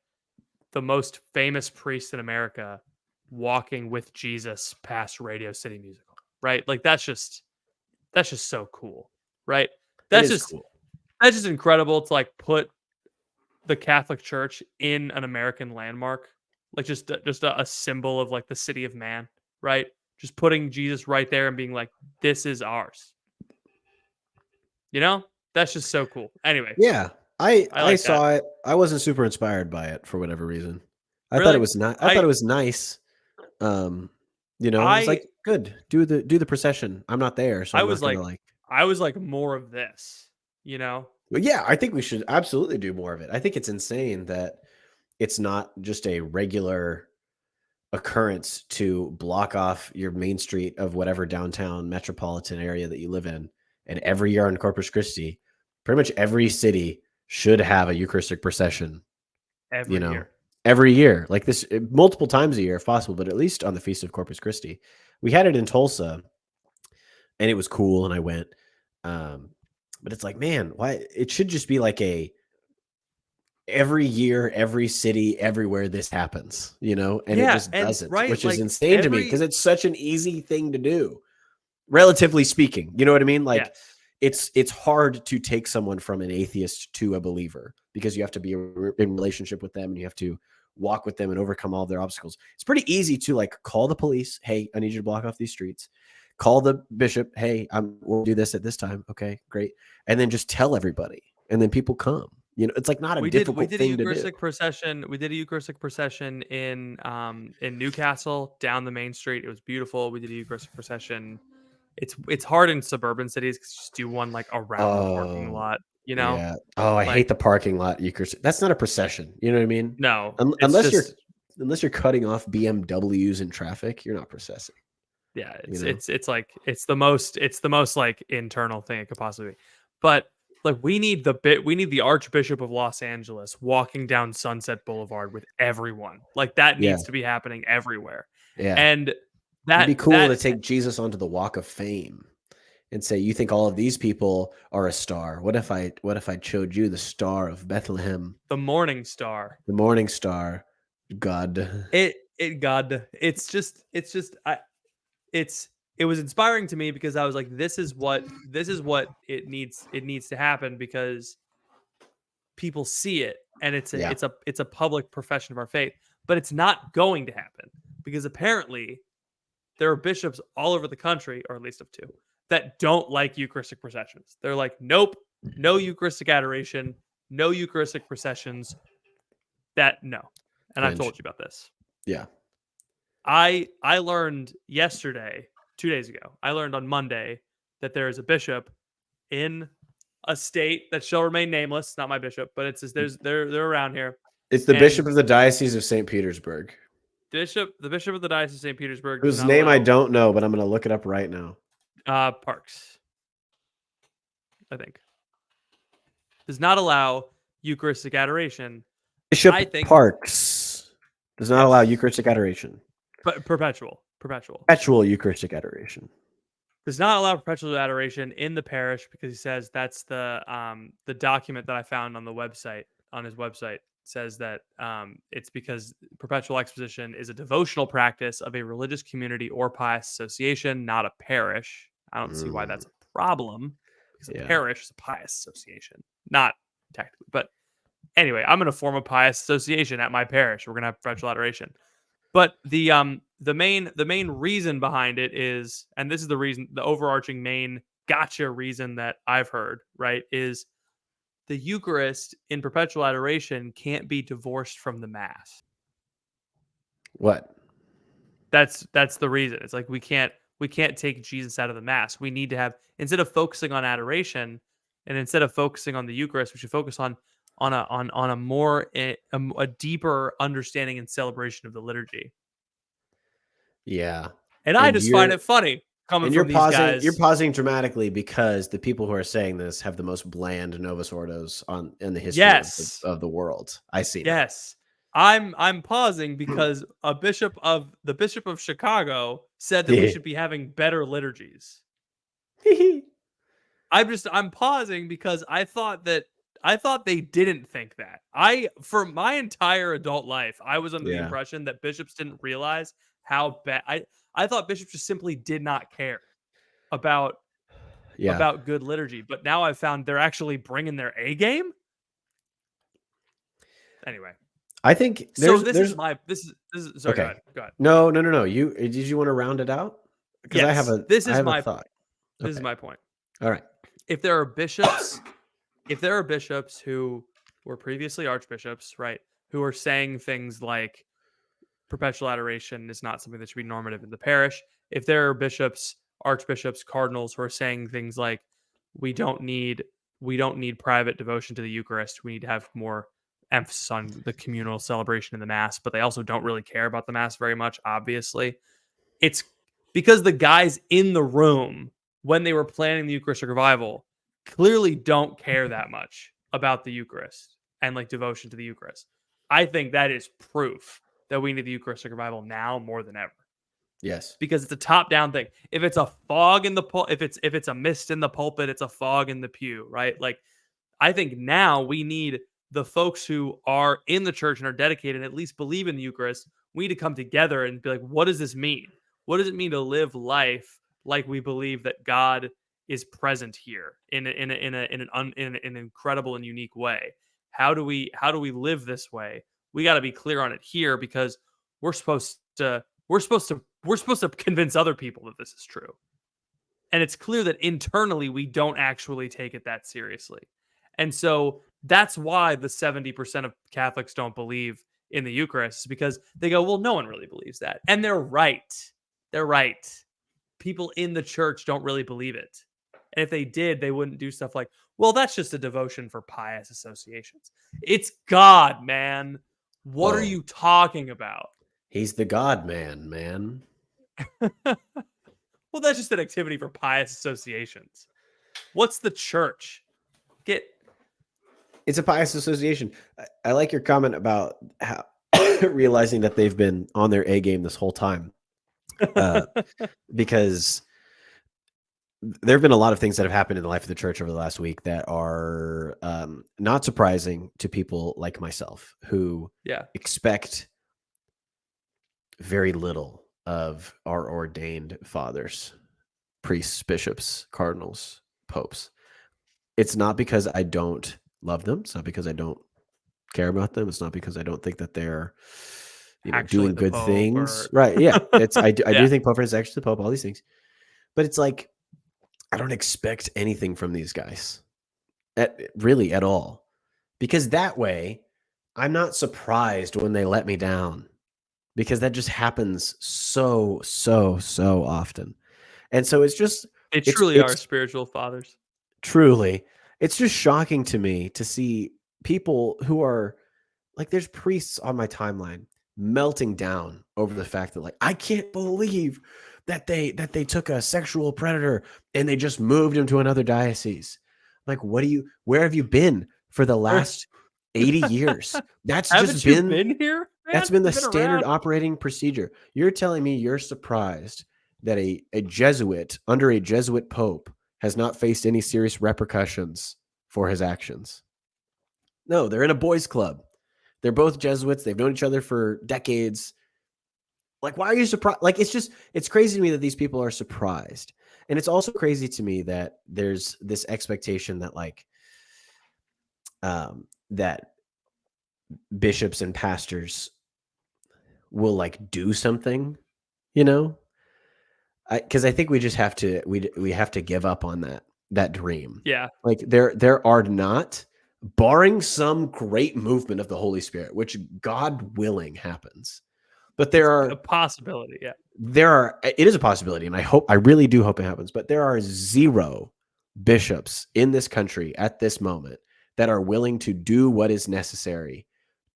the most famous priest in America walking with Jesus past Radio City Musical, right? Like that's just so cool, right? That's just incredible to like put the Catholic Church in an American landmark, like just a symbol of like the city of man, right? Just putting Jesus right there and being like, this is ours. You know, that's just so cool. Anyway, yeah, I saw it. I wasn't super inspired by it for whatever reason. I thought it was not. I thought it was nice. You know, it's like good. Do the procession. I'm not there, so I was like more of this, you know? But yeah, I think we should absolutely do more of it. I think it's insane that it's not just a regular occurrence to block off your main street of whatever downtown metropolitan area that you live in. And every year on Corpus Christi, pretty much every city should have a Eucharistic procession. Every year. every year, like this, multiple times a year if possible, but at least on the Feast of Corpus Christi. We had it in Tulsa, and it was cool, and I went. But it's like, man, why? It should just be like a every year, every city, everywhere this happens, and it Yeah, just and doesn't, right, which is like insane to me because it's such an easy thing to do, relatively speaking. You know what I mean? Like, yes. it's hard to take someone from an atheist to a believer because you have to be in relationship with them and you have to walk with them and overcome all their obstacles. It's pretty easy to like call the police. Hey, I need you to block off these streets. Call the bishop. Hey, we'll do this at this time. Okay, great. And then just tell everybody, and then people come. It's like not a difficult A thing to do. Eucharistic procession. We did a Eucharistic procession in Newcastle down the main street. It was beautiful. We did a Eucharistic procession. It's hard in suburban cities because you just do one like around the parking Oh, lot. yeah. Oh, I hate Like the parking lot Eucharist. That's not a procession. You know what I mean? no, it's Unless you're just unless you're cutting off BMWs in traffic, you're not processing. yeah. You know? It's like it's the most like internal thing it could possibly be. But like we need the Archbishop of Los Angeles walking down Sunset Boulevard with everyone. Like that Yeah, needs to be happening everywhere. yeah. And It'd that be cool to that take Jesus onto the Walk of Fame and say, "You think all of these people are a star? What if I showed you the star of Bethlehem, the Morning Star. the morning star, God?" God. It was inspiring to me because I was like, this is what it needs to happen because people see it and Yeah, it's a public profession of our faith, but it's not going to happen because apparently there are bishops all over the country, or at least of two, that don't like Eucharistic processions. They're like, nope, no Eucharistic adoration, no Eucharistic processions. No. And I've cringe. told you about this. Yeah, I learned yesterday, 2 days ago, I learned on Monday that there is a bishop in a state that shall remain nameless. Not my bishop, but it's they're around here. it's the And Bishop of the Diocese of St. Petersburg, the bishop of the Diocese of St. Petersburg does whose not name I allow don't know, but I'm going to look it up right now. Parks, I think, does not allow Eucharistic adoration. Bishop I think Parks does not allow Eucharistic adoration. But perpetual Perpetual Eucharistic adoration. Does not allow perpetual adoration in the parish because he says that's the document that I found on his website says that it's because perpetual exposition is a devotional practice of a religious community or pious association, not a parish. I don't see why that's a problem because a parish is a pious association, not technically. But anyway, I'm going to form a pious association at my parish. We're going to have perpetual adoration. But the main reason behind it is, and this is the overarching main gotcha reason that I've heard, right, is the Eucharist in perpetual adoration can't be divorced from the Mass. What? That's the reason. It's like we can't take Jesus out of the Mass. We need to have, instead of focusing on adoration and instead of focusing on the Eucharist, we should focus on a more a deeper understanding and celebration of the liturgy. Yeah. And I just find it funny coming from these guys. You're pausing dramatically because the people who are saying this have the most bland Novus Ordos in the history of the world. I see. Yes. I'm pausing because the Bishop of Chicago said that we should be having better liturgies. I'm pausing because I thought they didn't think that. For my entire adult life, I was under the impression that bishops didn't realize how bad. I thought bishops just simply did not care about good liturgy. But now I've found they're actually bringing their A game. Anyway, I think sorry. Okay. Go ahead. No. Did you want to round it out? Because I have a thought. This is my point. All right. If there are bishops who were previously archbishops, right, who are saying things like perpetual adoration is not something that should be normative in the parish, if there are archbishops, cardinals who are saying things like we don't need private devotion to the Eucharist, we need to have more emphasis on the communal celebration in the Mass, but they also don't really care about the Mass very much, obviously. It's because the guys in the room when they were planning the Eucharistic revival clearly don't care that much about the Eucharist and like devotion to the Eucharist. I think that is proof that we need the Eucharistic revival now more than ever. Yes. Because it's a top-down thing. If it's a fog in the if it's a mist in the pulpit, it's a fog in the pew, right? Like, I think now we need the folks who are in the church and are dedicated and at least believe in the Eucharist. We need to come together and be like, what does this mean? What does it mean to live life like we believe that God is present here in an incredible and unique way? How do we live this way? We got to be clear on it here, because we're supposed to convince other people that this is true. And it's clear that internally we don't actually take it that seriously. And so that's why the 70% of Catholics don't believe in the Eucharist, because they go, well, no one really believes that. And they're right. They're right. People in the church don't really believe it. And if they did, they wouldn't do stuff like, well, that's just a devotion for pious associations. It's God, man. What are you talking about? He's the God man. Well, that's just an activity for pious associations. What's the church? It's a pious association. I like your comment about how realizing that they've been on their A game this whole time. Because there have been a lot of things that have happened in the life of the church over the last week that are not surprising to people like myself, who expect very little of our ordained fathers, priests, bishops, cardinals, popes. It's not because I don't love them. It's not because I don't care about them. It's not because I don't think that they're doing good things. Right. Yeah. I do think Pope Francis is actually the Pope, all these things. But it's like, I don't expect anything from these guys really at all, because that way I'm not surprised when they let me down, because that just happens so often. And so it's just, they truly are spiritual fathers. Truly. It's just shocking to me to see people who are like, there's priests on my timeline melting down over the fact that, like, I can't believe that they took a sexual predator and they just moved him to another diocese. Like, where have you been for the last 80 years? That's just been here, man? That's been the standard operating procedure. You're telling me you're surprised that a Jesuit under a Jesuit pope has not faced any serious repercussions for his actions? No, they're in a boys' club. They're both Jesuits. They've known each other for decades. Like, why are you surprised? Like, it's crazy to me that these people are surprised. And it's also crazy to me that there's this expectation that, like, that bishops and pastors will, like, do something, because I think we just have to, we have to give up on that dream. Yeah. Like, there are not, barring some great movement of the Holy Spirit, which God willing happens. But there are a possibility. Yeah. It is a possibility. And I really do hope it happens, but there are 0 bishops in this country at this moment that are willing to do what is necessary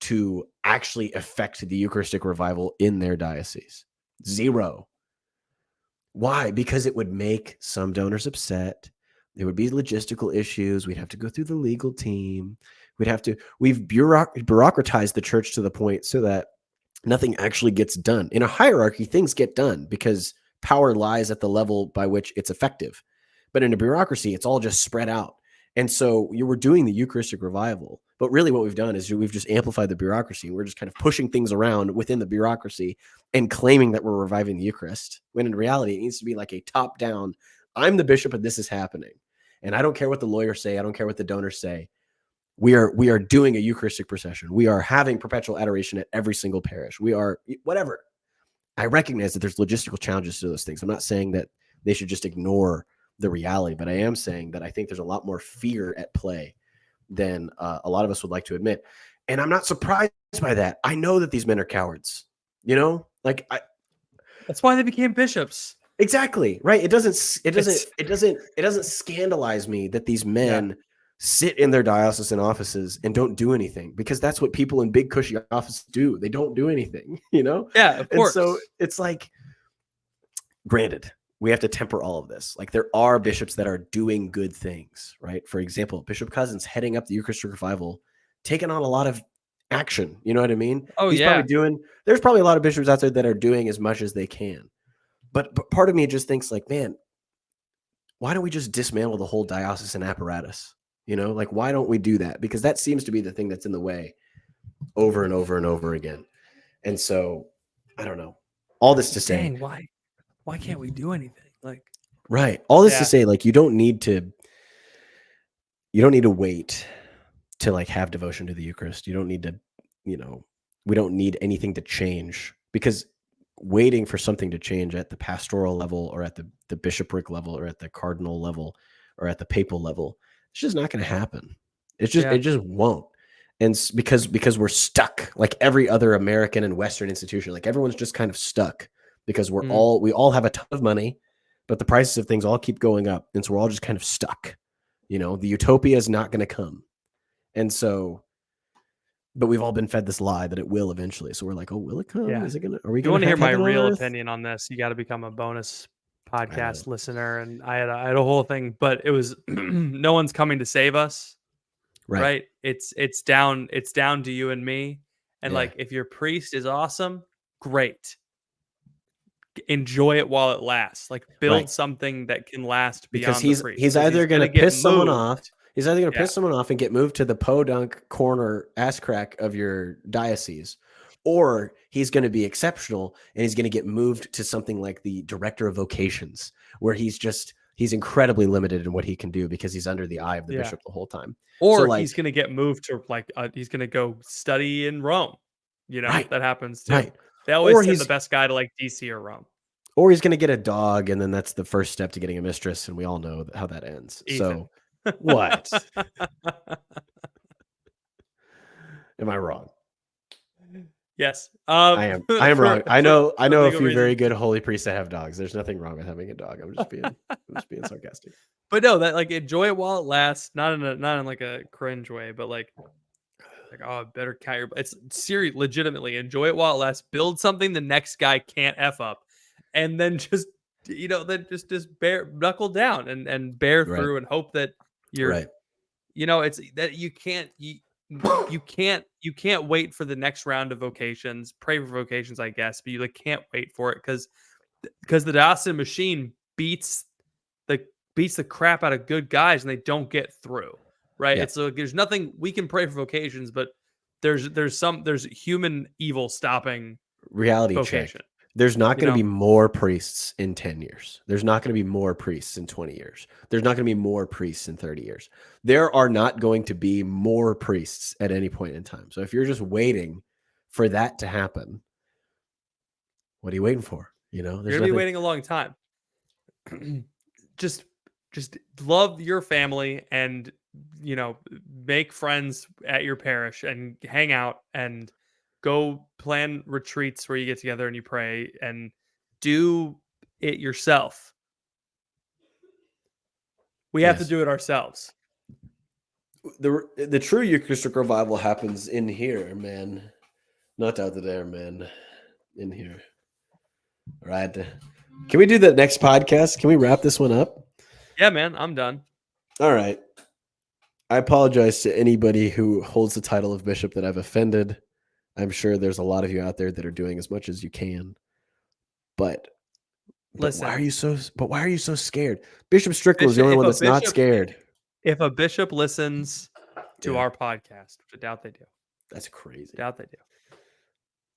to actually affect the Eucharistic revival in their diocese. 0. Why? Because it would make some donors upset. There would be logistical issues. We'd have to go through the legal team. We've bureaucratized the church to the point so that nothing actually gets done. In a hierarchy, things get done because power lies at the level by which it's effective. But in a bureaucracy, it's all just spread out. And so you were doing the Eucharistic revival, but really what we've done is we've just amplified the bureaucracy. We're just kind of pushing things around within the bureaucracy and claiming that we're reviving the Eucharist, when in reality, it needs to be like a top-down, I'm the bishop and this is happening. And I don't care what the lawyers say. I don't care what the donors say. We are doing a Eucharistic procession. We are having perpetual adoration at every single parish. We are whatever. I recognize that there's logistical challenges to those things. I'm not saying that they should just ignore the reality, but I am saying that I think there's a lot more fear at play than a lot of us would like to admit. And I'm not surprised by that. I know that these men are cowards, that's why they became bishops. Exactly. Right. It doesn't scandalize me that these men sit in their diocesan offices and don't do anything, because that's what people in big cushy offices do. They don't do anything, Yeah, of course. And so it's like, granted, we have to temper all of this. Like, there are bishops that are doing good things, right? For example, Bishop Cousins heading up the Eucharistic revival, taking on a lot of action. You know what I mean? Oh He's yeah. probably doing. There's probably a lot of bishops out there that are doing as much as they can. But part of me just thinks like, man, why don't we just dismantle the whole diocesan apparatus? You know, like why don't we do that? Because that seems to be the thing that's in the way over and over and over again. And so I don't know. All this to say, Dang, why can't we do anything? Like, right. All this Yeah. to say, like you don't need to wait to like have devotion to the Eucharist. You don't need to, we don't need anything to change, because waiting for something to change at the pastoral level or at the bishopric level or at the cardinal level or at the papal level, it's just not going to happen. It just won't. And because we're stuck like every other American and Western institution, like everyone's just kind of stuck because we all have a ton of money, but the prices of things all keep going up. And so we're all just kind of stuck. The utopia is not going to come. And so, but we've all been fed this lie that it will eventually. So we're like, oh, will it come? Yeah. Is it gonna? Are we If you want going to to hear my real opinion on this, you got to become a bonus podcast listener. And I had a whole thing, but it was no one's coming to save us. Right. It's down to you and me. And like, if your priest is awesome, great. Enjoy it while it lasts. Like build something that can last beyond the priest. He's either going to piss someone off. He's either going to piss someone off and get moved to the podunk corner ass crack of your diocese, or he's going to be exceptional and he's going to get moved to something like the director of vocations, where he's incredibly limited in what he can do because he's under the eye of the bishop the whole time. Or he's going to get moved to he's going to go study in Rome. That happens too. Right. They always send the best guy to like DC or Rome. Or he's going to get a dog, and then that's the first step to getting a mistress, and we all know how that ends. Ethan. So what? Am I wrong? Yes. I am wrong. I know a few very good holy priests that have dogs. There's nothing wrong with having a dog. I'm just being sarcastic. But no, that like enjoy it while it lasts, not in like a cringe way, but like oh, better count your. It's serious, legitimately enjoy it while it lasts. Build something the next guy can't f up, and then just just knuckle down and bear through and hope that you're right. It's that you can't wait for the next round of vocations. Pray for vocations, I guess, but you can't wait for it because the diocesan machine beats the crap out of good guys and they don't get through. Right. Yeah. It's like there's nothing we can pray for vocations, but there's human evil stopping reality vocation. Check. There's not going to be more priests in 10 years. There's not going to be more priests in 20 years. There's not going to be more priests in 30 years. There are not going to be more priests at any point in time. So if you're just waiting for that to happen, what are you waiting for? You're going to be waiting a long time. just love your family and make friends at your parish and hang out and go plan retreats where you get together and you pray and do it yourself. We have to do it ourselves. The true Eucharistic revival happens in here, man. Not out there, man. In here. All right. Can we do the next podcast? Can we wrap this one up? Yeah, man. I'm done. All right. I apologize to anybody who holds the title of bishop that I've offended. I'm sure there's a lot of you out there that are doing as much as you can. But listen, why are you so scared? Bishop Strickland is the only one that's not scared. If a bishop listens to our podcast, which I doubt they do. That's crazy. Doubt they do.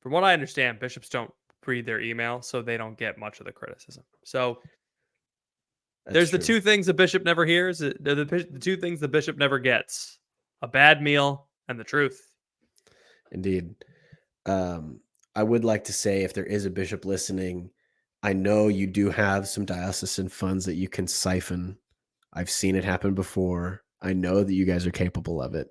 From what I understand, bishops don't read their email, so they don't get much of the criticism. So there's the two things a bishop never hears. The two things the bishop never gets: a bad meal and the truth. Indeed. I would like to say, if there is a bishop listening, I know you do have some diocesan funds that you can siphon. I've seen it happen before. I know that you guys are capable of it.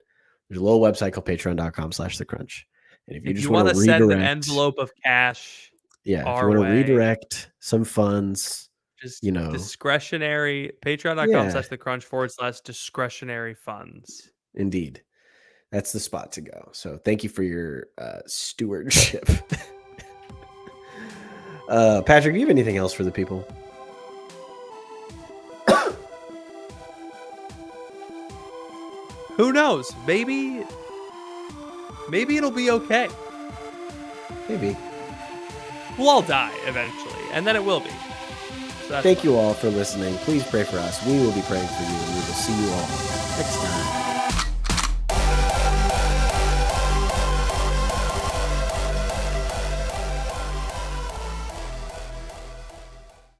There's a little website called patreon.com/thecrunch. And if you just want to send an envelope of cash, if you want to redirect some funds, just discretionary, patreon.com/thecrunch /discretionary funds. Indeed. That's the spot to go. So thank you for your stewardship. Patrick, do you have anything else for the people? Who knows? Maybe Maybe it'll be okay. Maybe. We'll all die eventually, and then it will be. So thank you all for listening. Please pray for us. We will be praying for you, and we will see you all next time.